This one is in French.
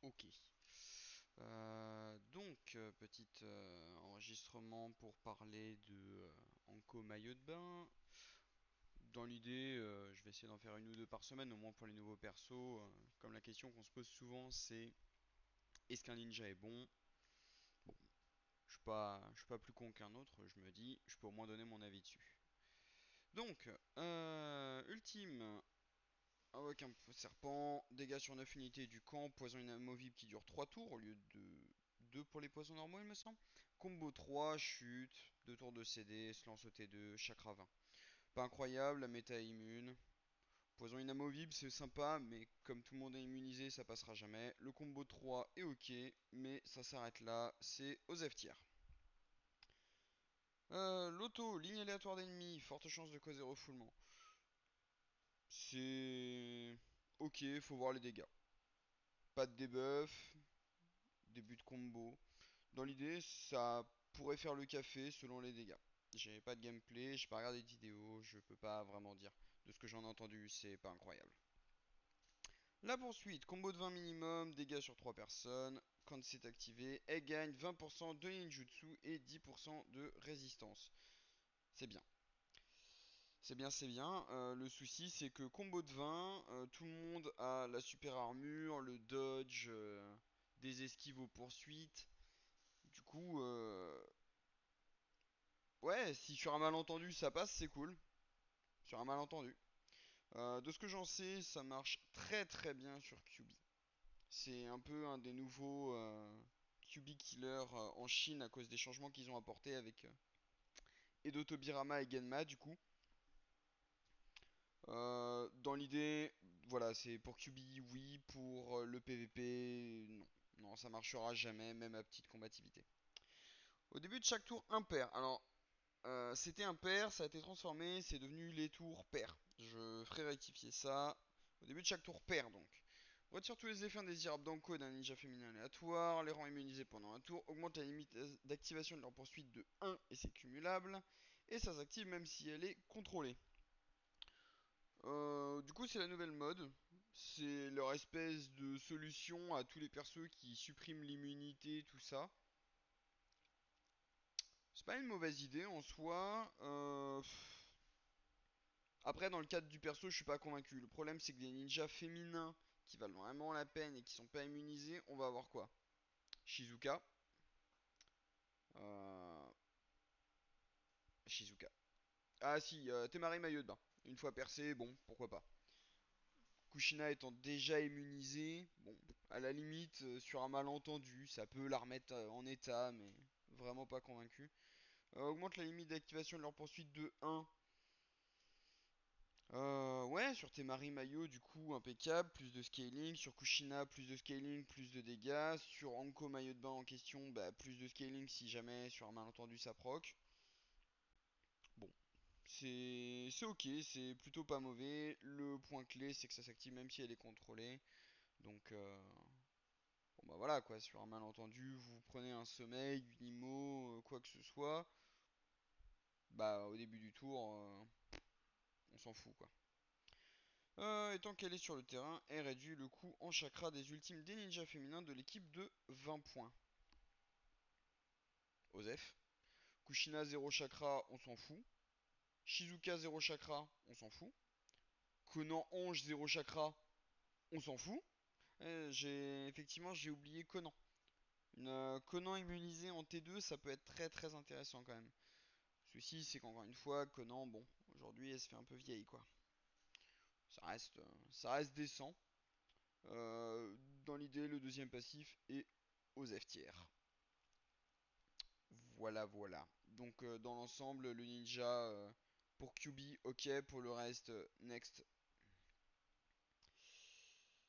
Ok. Petit enregistrement pour parler de Anko maillot de bain. Dans l'idée, je vais essayer d'en faire une ou deux par semaine, au moins pour les nouveaux persos. Comme la question qu'on se pose souvent, c'est est-ce qu'un ninja est bon? Bon, je suis pas plus con qu'un autre, je me dis, je peux au moins donner mon avis dessus. Ultime, avec un serpent, dégâts sur 9 unités du camp, poison inamovible qui dure 3 tours au lieu de 2 pour les poisons normaux, il me semble. Combo 3, chute, 2 tours de CD, se lance au T2, chakra 20. Pas incroyable, la méta est immune. Poison inamovible, c'est sympa, mais comme tout le monde est immunisé, ça passera jamais. Le combo 3 est ok, mais ça s'arrête là, c'est aux F tiers. L'auto, ligne aléatoire d'ennemis, forte chance de causer refoulement. C'est ok, faut voir les dégâts. Pas de debuff, début de combo. Dans l'idée, ça pourrait faire le café selon les dégâts. J'ai pas de gameplay, j'ai pas regardé de vidéo, je peux pas vraiment dire. De ce que j'en ai entendu, c'est pas incroyable. La poursuite, combo de 20 minimum, dégâts sur 3 personnes. Quand c'est activé, elle gagne 20% de ninjutsu et 10% de résistance. C'est bien. C'est bien, c'est bien. Le souci, c'est que combo de 20, tout le monde a la super armure, le dodge, des esquives aux poursuites. Du coup, ouais, si sur un malentendu ça passe, c'est cool. Sur un malentendu. De ce que j'en sais, ça marche très très bien sur QB. C'est un peu un des nouveaux QB killers en Chine à cause des changements qu'ils ont apportés avec Edo Tobirama et Genma du coup. Dans l'idée, voilà, c'est pour QB, oui, pour le PVP, non. Non, ça marchera jamais, même à petite combativité. Au début de chaque tour, impair. Alors, c'était impair, ça a été transformé, c'est devenu les tours pairs. Je ferai rectifier ça. Au début de chaque tour pair, donc. Retire tous les effets indésirables d'Anko d'un ninja féminin aléatoire, les rend immunisés pendant un tour, augmente la limite d'activation de leur poursuite de 1 et c'est cumulable, et ça s'active même si elle est contrôlée. Du coup, c'est la nouvelle mode. C'est leur espèce de solution à tous les persos qui suppriment l'immunité, tout ça. C'est pas une mauvaise idée en soi. Après, dans le cadre du perso, je suis pas convaincu. Le problème, c'est que des ninjas féminins qui valent vraiment la peine et qui sont pas immunisés, on va avoir quoi? Shizuka. Euh... Shizuka. Ah si, Temari maillot de bain. Une fois percé, bon, pourquoi pas. Kushina étant déjà immunisé, bon, à la limite, sur un malentendu, ça peut la remettre en état, mais vraiment pas convaincu. Augmente la limite d'activation de leur poursuite de 1. Ouais, sur Temari Mayo, du coup, impeccable, plus de scaling. Sur Kushina, plus de scaling, plus de dégâts. Sur Anko Maillot de bain en question, bah, plus de scaling si jamais sur un malentendu ça proc. Bon, c'est ok, c'est plutôt pas mauvais. Le point clé, c'est que ça s'active même si elle est contrôlée. Donc, bon bah voilà quoi, sur un malentendu, vous prenez un sommeil, une IMO, quoi que ce soit. Bah, au début du tour, on s'en fout quoi. Et tant qu'elle est sur le terrain, elle réduit le coût en chakra des ultimes des ninjas féminins de l'équipe de 20 points. Osef. Kushina 0 chakra, on s'en fout. Shizuka 0 chakra, on s'en fout. Conan Ange 0 chakra, on s'en fout. Effectivement j'ai oublié Conan. Une Conan immunisé en T2, ça peut être très très intéressant quand même. Ceci c'est qu'encore une fois, Conan, bon, aujourd'hui elle se fait un peu vieille quoi. Ça reste décent. Dans l'idée, le deuxième passif est aux F tiers. Voilà, voilà. Donc dans l'ensemble, le ninja pour QB, ok. Pour le reste, next